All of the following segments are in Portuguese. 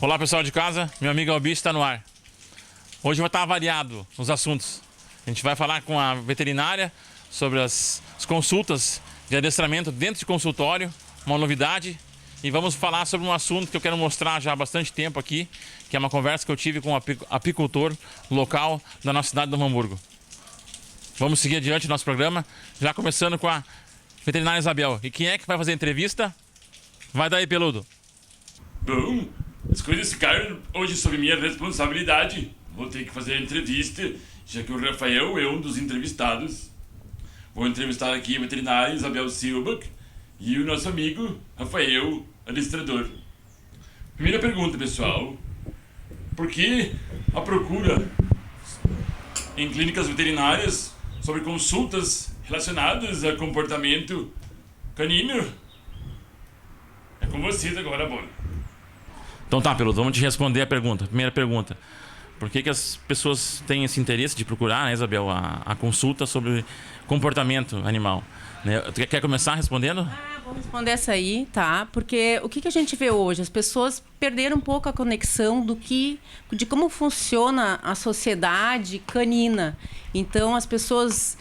Olá pessoal de casa, meu amigo Albi está no ar. Hoje vai estar variado os assuntos. A gente vai falar com a veterinária sobre as consultas de adestramento dentro de consultório, uma novidade. E vamos falar sobre um assunto que eu quero mostrar já há bastante tempo aqui, que é uma conversa que eu tive com um apicultor local da nossa cidade de Novo Hamburgo. Vamos seguir adiante o nosso programa, já começando com a veterinária Isabel. E quem é que vai fazer a entrevista? Vai daí, peludo. Bom, as coisas ficaram hoje sob minha responsabilidade. Vou ter que fazer a entrevista, já que o Rafael é um dos entrevistados. Vou entrevistar aqui a veterinária Isabel Silva e o nosso amigo Rafael, adestrador. Primeira pergunta, pessoal. Por que a procura em clínicas veterinárias sobre consultas relacionadas a comportamento canino? É com vocês agora, Bola. Então tá, peludo, vamos te responder a pergunta. Primeira pergunta. Por que as pessoas têm esse interesse de procurar, né, Isabel, a consulta sobre comportamento animal? Né? Tu quer começar respondendo? Vou responder essa aí, tá? Porque o que a gente vê hoje? As pessoas perderam um pouco a conexão de como funciona a sociedade canina. Então, as pessoas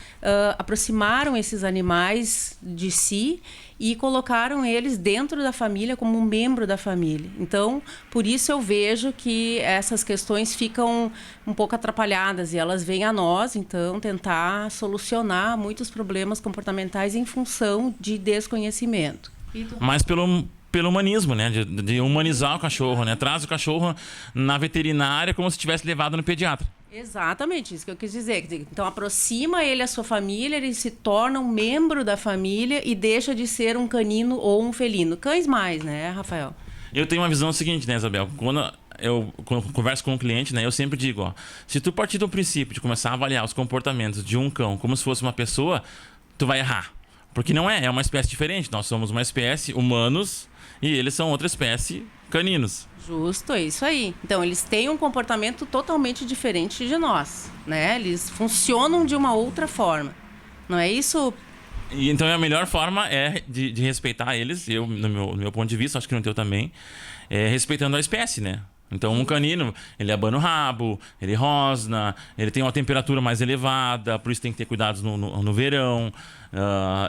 aproximaram esses animais de si e colocaram eles dentro da família como um membro da família. Então, por isso eu vejo que essas questões ficam um pouco atrapalhadas e elas vêm a nós, então, tentar solucionar muitos problemas comportamentais em função de desconhecimento. Mas pelo humanismo, né? De humanizar o cachorro, né? Traz o cachorro na veterinária como se tivesse levado no pediatra. Exatamente, isso que eu quis dizer. Então, aproxima ele à sua família, ele se torna um membro da família e deixa de ser um canino ou um felino. Cães mais, né, Rafael? Eu tenho uma visão seguinte, né, Isabel? Quando eu converso com um cliente, né, eu sempre digo, ó, se tu partir do princípio de começar a avaliar os comportamentos de um cão como se fosse uma pessoa, tu vai errar. Porque não é uma espécie diferente. Nós somos uma espécie humanos e eles são outra espécie caninos. Justo, é isso aí. Então, eles têm um comportamento totalmente diferente de nós, né? Eles funcionam de uma outra forma. Não é isso? E então a melhor forma é de respeitar eles, eu, no meu ponto de vista, acho que no teu também, é respeitando a espécie, né? Então um canino, ele abana o rabo, ele rosna, ele tem uma temperatura mais elevada, por isso tem que ter cuidados no verão.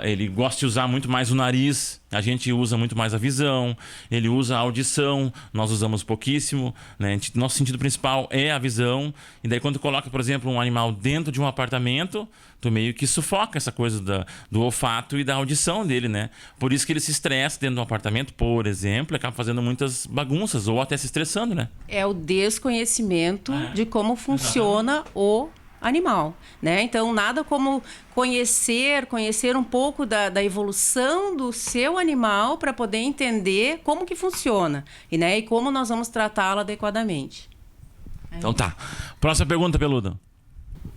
Ele gosta de usar muito mais o nariz, a gente usa muito mais a visão, ele usa a audição, nós usamos pouquíssimo, né? Nosso sentido principal é a visão, e daí quando tu coloca, por exemplo, um animal dentro de um apartamento, tu meio que sufoca essa coisa do olfato e da audição dele, né? Por isso que ele se estressa dentro de um apartamento, por exemplo, e acaba fazendo muitas bagunças, ou até se estressando, né? É o desconhecimento de como funciona o animal, né? Então, nada como conhecer um pouco da evolução do seu animal para poder entender como que funciona e como nós vamos tratá-lo adequadamente. Então tá. Próxima pergunta, peludo.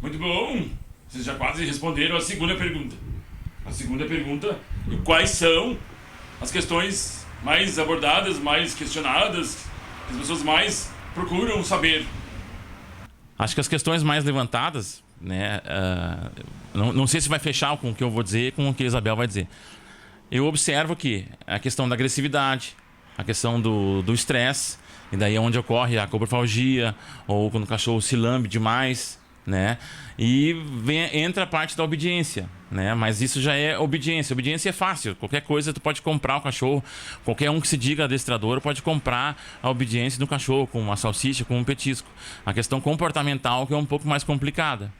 Muito bom. Vocês já quase responderam a segunda pergunta. A segunda pergunta, quais são as questões mais abordadas, mais questionadas, que as pessoas mais procuram saber? Acho que as questões mais levantadas, né, não sei se vai fechar com o que eu vou dizer com o que a Isabel vai dizer. Eu observo que a questão da agressividade, a questão do estresse, e daí é onde ocorre a cobrofalgia, ou quando o cachorro se lambe demais, né? E entra a parte da obediência, né? Mas isso já é obediência. Obediência é fácil. Qualquer coisa tu pode comprar o cachorro. Qualquer um que se diga adestrador pode comprar a obediência do cachorro com uma salsicha, com um petisco. A questão comportamental que é um pouco mais complicada.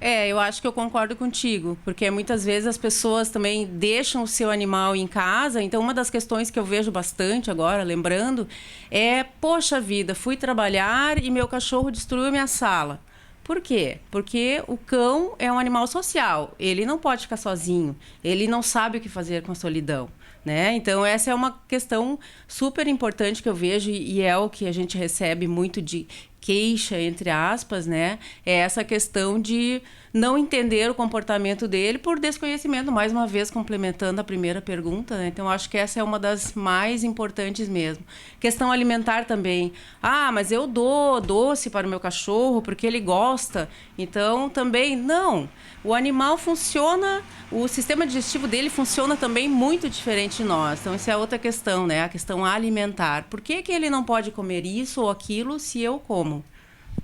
Eu acho que eu concordo contigo, porque muitas vezes as pessoas também deixam o seu animal em casa. Então, uma das questões que eu vejo bastante agora, lembrando, é: poxa vida, fui trabalhar e meu cachorro destruiu minha sala. Por quê? Porque o cão é um animal social, ele não pode ficar sozinho, ele não sabe o que fazer com a solidão, né? Então, essa é uma questão super importante que eu vejo e é o que a gente recebe muito de queixa, entre aspas, né? É essa questão não entender o comportamento dele por desconhecimento, mais uma vez complementando a primeira pergunta, né? Então acho que essa é uma das mais importantes mesmo. Questão alimentar também. Ah, mas eu dou doce para o meu cachorro porque ele gosta. Então também não. O animal funciona, o sistema digestivo dele funciona também muito diferente de nós. Então essa é outra questão, né? A questão alimentar. Por que que ele não pode comer isso ou aquilo se eu como?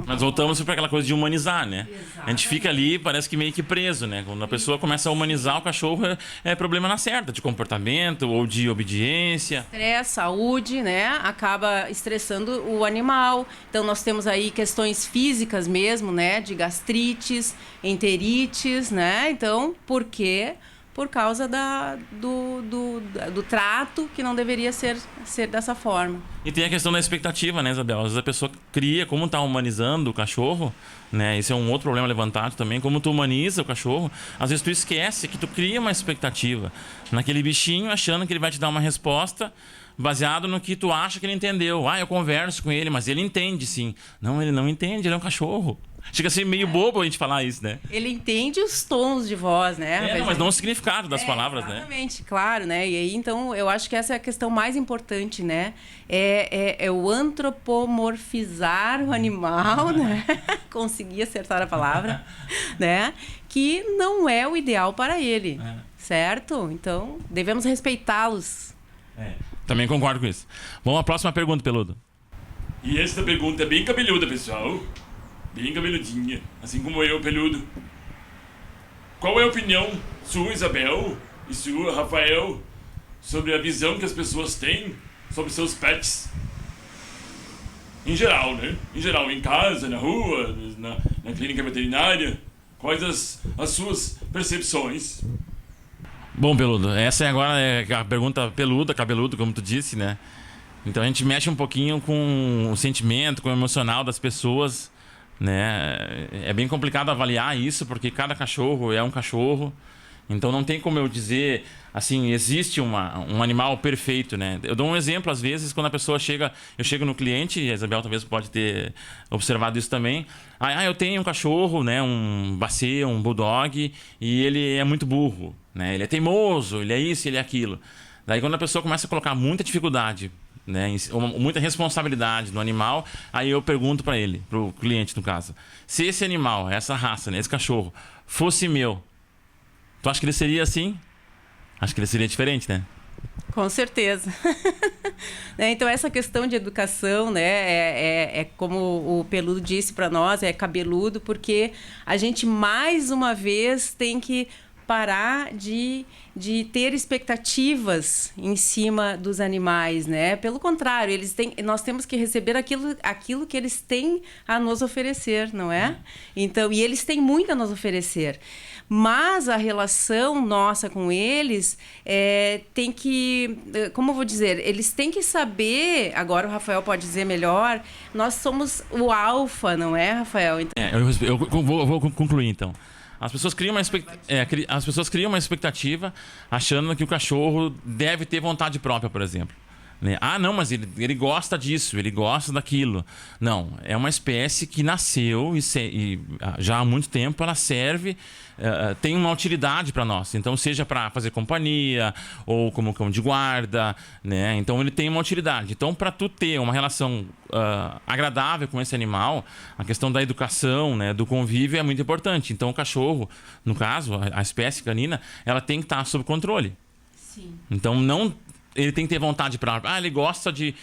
Mas voltamos para aquela coisa de humanizar, né? Exatamente. A gente fica ali, parece que meio que preso, né? Quando a pessoa começa a humanizar o cachorro, é problema na certa, de comportamento ou de obediência. Estresse, saúde, né? Acaba estressando o animal. Então, nós temos aí questões físicas mesmo, né? De gastrites, enterites, né? Então, por quê? Por causa do trato que não deveria ser dessa forma. E tem a questão da expectativa, né, Isabel? Às vezes a pessoa cria, como tá humanizando o cachorro, né? Esse é um outro problema levantado também. Como tu humaniza o cachorro, às vezes tu esquece que tu cria uma expectativa naquele bichinho, achando que ele vai te dar uma resposta baseado no que tu acha que ele entendeu. Ah, eu converso com ele, mas ele entende sim. Não, ele não entende, ele é um cachorro. Chega a ser meio bobo a gente falar isso, né? Ele entende os tons de voz, né? Mas não o significado das palavras, né? Exatamente, claro, né? E aí, então, eu acho que essa é a questão mais importante, né? É o antropomorfizar o animal, né? Consegui acertar a palavra, né? Que não é o ideal para ele, certo? Então, devemos respeitá-los. Também concordo com isso. Vamos à próxima pergunta, Peludo. E esta pergunta é bem cabeluda, pessoal. Bem cabeludinha, assim como eu, peludo. Qual é a opinião sua, Isabel, e sua, Rafael, sobre a visão que as pessoas têm sobre seus pets? Em geral, né? Em geral, em casa, na rua, na clínica veterinária. Quais as suas percepções? Bom, Peludo, essa agora é a pergunta peluda, cabeludo, como tu disse, né? Então a gente mexe um pouquinho com o sentimento, com o emocional das pessoas, né? É bem complicado avaliar isso, porque cada cachorro é um cachorro. Então não tem como eu dizer, assim, existe um animal perfeito, né? Eu dou um exemplo, às vezes, quando a pessoa chega... Eu chego no cliente, e a Isabel talvez pode ter observado isso também. Eu tenho um cachorro, né? Um Basset, um Bulldog, e ele é muito burro, né? Ele é teimoso, ele é isso, ele é aquilo. Daí quando a pessoa começa a colocar muita dificuldade, né, muita responsabilidade no animal, aí eu pergunto para ele, pro cliente no caso, se esse animal, essa raça, né, esse cachorro, fosse meu, tu acha que ele seria assim? Acho que ele seria diferente, né? Com certeza. Então, essa questão de educação, né, é como o Peludo disse para nós, é cabeludo, porque a gente, mais uma vez, tem que parar de ter expectativas em cima dos animais, né? Pelo contrário, nós temos que receber aquilo que eles têm a nos oferecer, não é? Então, e eles têm muito a nos oferecer. Mas a relação nossa com eles tem que... Como eu vou dizer? Eles têm que saber... Agora o Rafael pode dizer melhor. Nós somos o alfa, não é, Rafael? Então... Eu vou concluir, então. As pessoas criam uma expectativa achando que o cachorro deve ter vontade própria, por exemplo. Ah, não, mas ele gosta disso, ele gosta daquilo. Não, é uma espécie que nasceu e já há muito tempo ela serve, tem uma utilidade para nós. Então, seja para fazer companhia ou como cão de guarda, né? Então, ele tem uma utilidade. Então, para tu ter uma relação agradável com esse animal, a questão da educação, né, do convívio é muito importante. Então, o cachorro, no caso, a espécie canina, ela tem que estar sob controle. Sim. Então, não... Ele tem que ter vontade para... ele gosta de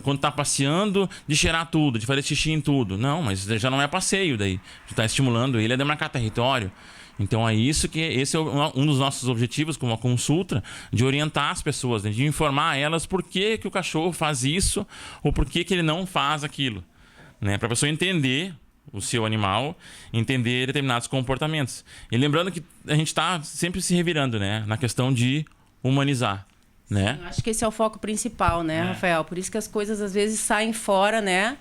quando tá passeando, de cheirar tudo, de fazer xixi em tudo. Não, mas já não é passeio daí. Tu tá estimulando ele a demarcar território. Então é isso que... Esse é um dos nossos objetivos como a consulta, de orientar as pessoas, né, de informar elas por que o cachorro faz isso ou por que ele não faz aquilo. Né, para a pessoa entender o seu animal, entender determinados comportamentos. E lembrando que a gente tá sempre se revirando, né, na questão de humanizar. Né? Sim, acho que esse é o foco principal, né, Rafael? Por isso que as coisas às vezes saem fora, né,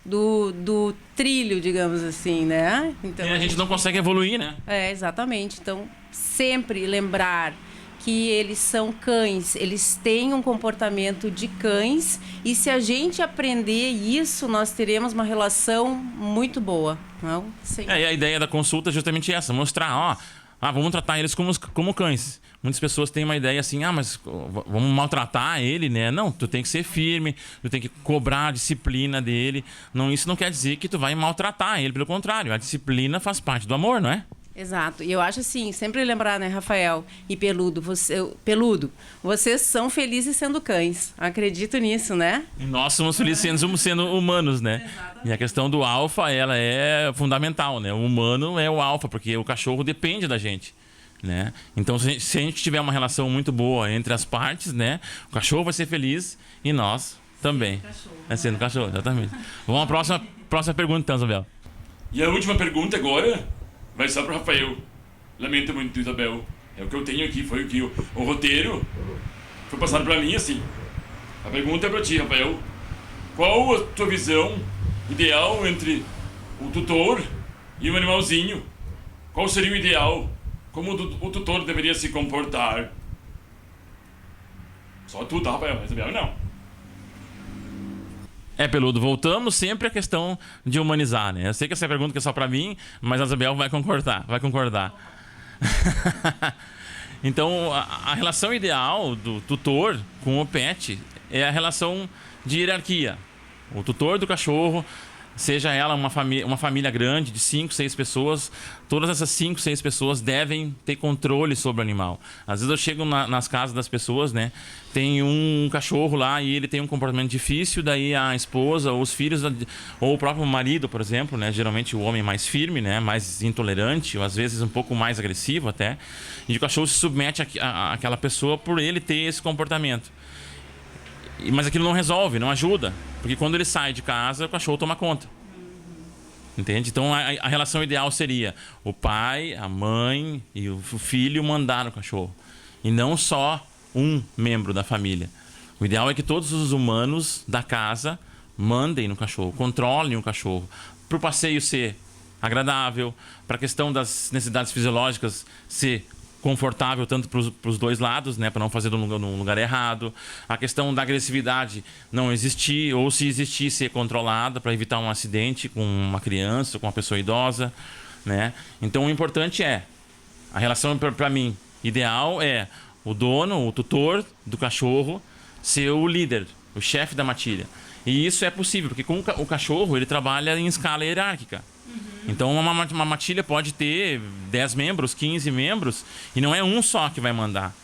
do trilho, digamos assim, né? Então, a gente não consegue evoluir, né? Exatamente. Então, sempre lembrar que eles são cães, eles têm um comportamento de cães, e se a gente aprender isso, nós teremos uma relação muito boa. Não? Sim. E a ideia da consulta é justamente essa, mostrar, vamos tratar eles como cães. Muitas pessoas têm uma ideia assim, mas vamos maltratar ele, né? Não, tu tem que ser firme, tu tem que cobrar a disciplina dele. Não, isso não quer dizer que tu vai maltratar ele, pelo contrário, a disciplina faz parte do amor, não é? Exato. E eu acho assim, sempre lembrar, né, Rafael e Peludo, vocês são felizes sendo cães. Acredito nisso, né? E nós somos felizes sendo humanos, né? Exatamente. E a questão do alfa, ela é fundamental, né? O humano é o alfa, porque o cachorro depende da gente, né? Então, se a gente tiver uma relação muito boa entre as partes, né? O cachorro vai ser feliz e nós também. Sendo cachorro, exatamente. Vamos à próxima pergunta, então, Isabel. E a última pergunta agora vai só pro Rafael. Lamento muito, Isabel. É o que eu tenho aqui, foi o que o roteiro foi passado pra mim assim. A pergunta é pra ti, Rafael. Qual a tua visão ideal entre o tutor e o animalzinho? Qual seria o ideal? Como o tutor deveria se comportar? Só tu, tá, Rafael? Isabel, não. Peludo, voltamos sempre à questão de humanizar, né? Eu sei que essa pergunta é só pra mim, mas a Isabel vai concordar. Então, a relação ideal do tutor com o pet é a relação de hierarquia. O tutor do cachorro, seja ela uma família grande de 5, 6 pessoas, todas essas 5, 6 pessoas devem ter controle sobre o animal. Às vezes eu chego nas casas das pessoas, né? Tem um cachorro lá e ele tem um comportamento difícil, daí a esposa ou os filhos, ou o próprio marido, por exemplo, né? Geralmente o homem mais firme, né? Mais intolerante, ou às vezes um pouco mais agressivo até. E o cachorro se submete àquela pessoa por ele ter esse comportamento. Mas aquilo não resolve, não ajuda. Porque quando ele sai de casa, o cachorro toma conta. Entende? Então a relação ideal seria o pai, a mãe e o filho mandar no cachorro. E não só um membro da família. O ideal é que todos os humanos da casa mandem no cachorro, controlem o cachorro. Para o passeio ser agradável, para a questão das necessidades fisiológicas ser confortável tanto para os dois lados, né, para não fazer no lugar errado. A questão da agressividade não existir, ou se existir, ser controlada para evitar um acidente com uma criança, com uma pessoa idosa, né? Então o importante é a relação, para mim, ideal é o dono, o tutor do cachorro ser o líder, o chefe da matilha. E isso é possível, porque com o cachorro ele trabalha em escala hierárquica. Então uma matilha pode ter 10 membros, 15 membros, e não é um só que vai mandar.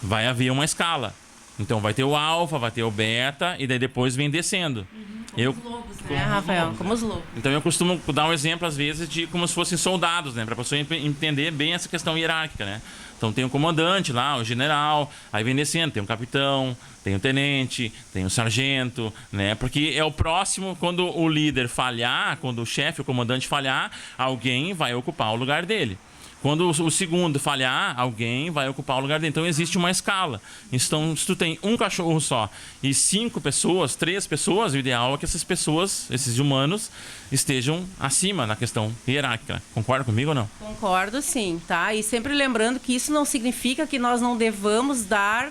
Vai haver uma escala. Então vai ter o alfa, vai ter o beta, e daí depois vem descendo. Como os lobos, né, Rafael? Como os lobos. Então eu costumo dar um exemplo, às vezes, de como se fossem soldados, né? Para a pessoa entender bem essa questão hierárquica, né? Então tem o comandante lá, o general, aí vem descendo, tem o capitão, tem o tenente, tem o sargento, né? Porque é o próximo, quando o líder falhar, quando o chefe, o comandante falhar, alguém vai ocupar o lugar dele. Quando o segundo falhar, alguém vai ocupar o lugar dele. Então existe uma escala. Então, se tu tem um cachorro só e 5 pessoas, 3 pessoas, o ideal é que essas pessoas, esses humanos, estejam acima na questão hierárquica. Concorda comigo ou não? Concordo, sim, tá? E sempre lembrando que isso não significa que nós não devamos dar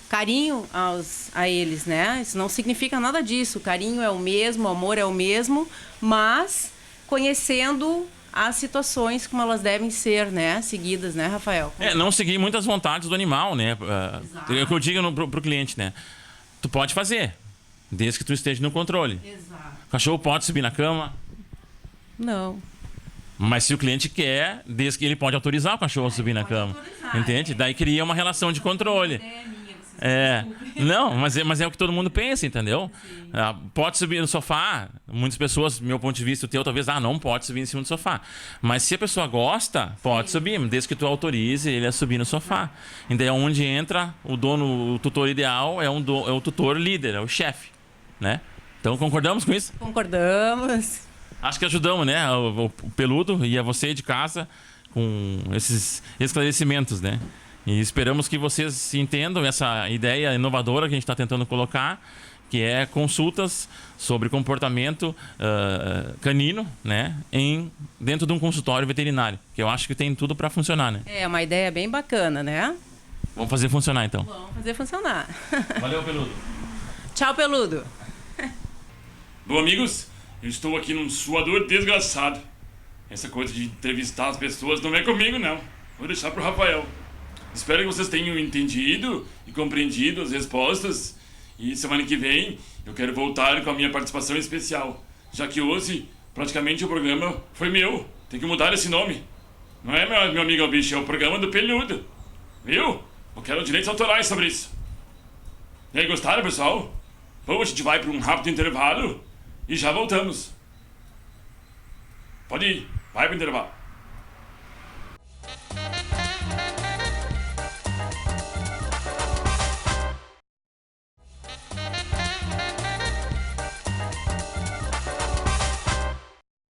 carinho a eles, né? Isso não significa nada disso. O carinho é o mesmo, o amor é o mesmo, mas conhecendo as situações como elas devem ser, né, seguidas, né, Rafael? Não seguir muitas vontades do animal, né? É o que eu digo pro cliente, né? Tu pode fazer, desde que tu esteja no controle. Exato. O cachorro pode subir na cama? Não. Mas se o cliente quer, desde que ele pode autorizar o cachorro a subir na cama. Entende? Daí cria uma relação de controle. Não, mas é o que todo mundo pensa, entendeu? Pode subir no sofá. Muitas pessoas, meu ponto de vista, o teu, talvez, não pode subir em cima do sofá. Mas se a pessoa gosta, pode subir, desde que tu autorize ele a subir no sofá. Então é onde entra o dono, o tutor ideal, é o tutor líder, é o chefe, né? Então concordamos com isso? Concordamos. Acho que ajudamos, né? O Peludo e a você de casa com esses esclarecimentos, né? E esperamos que vocês entendam essa ideia inovadora que a gente está tentando colocar, que é consultas sobre comportamento canino, né, dentro de um consultório veterinário, que eu acho que tem tudo para funcionar, né? É uma ideia bem bacana, né? Vamos fazer funcionar, então. Vamos fazer funcionar. Valeu, Peludo. Tchau, Peludo. Bom, amigos, eu estou aqui num suador desgraçado. Essa coisa de entrevistar as pessoas não é comigo, não. Vou deixar pro Rafael. Espero que vocês tenham entendido e compreendido as respostas. E semana que vem eu quero voltar com a minha participação especial. Já que hoje, praticamente, o programa foi meu. Tem que mudar esse nome. Não é, meu amigo bicho, é o programa do Peludo. Viu? Eu quero direitos autorais sobre isso. E aí, gostaram, pessoal? Bom, a gente vai para um rápido intervalo e já voltamos. Pode ir, vai pro intervalo.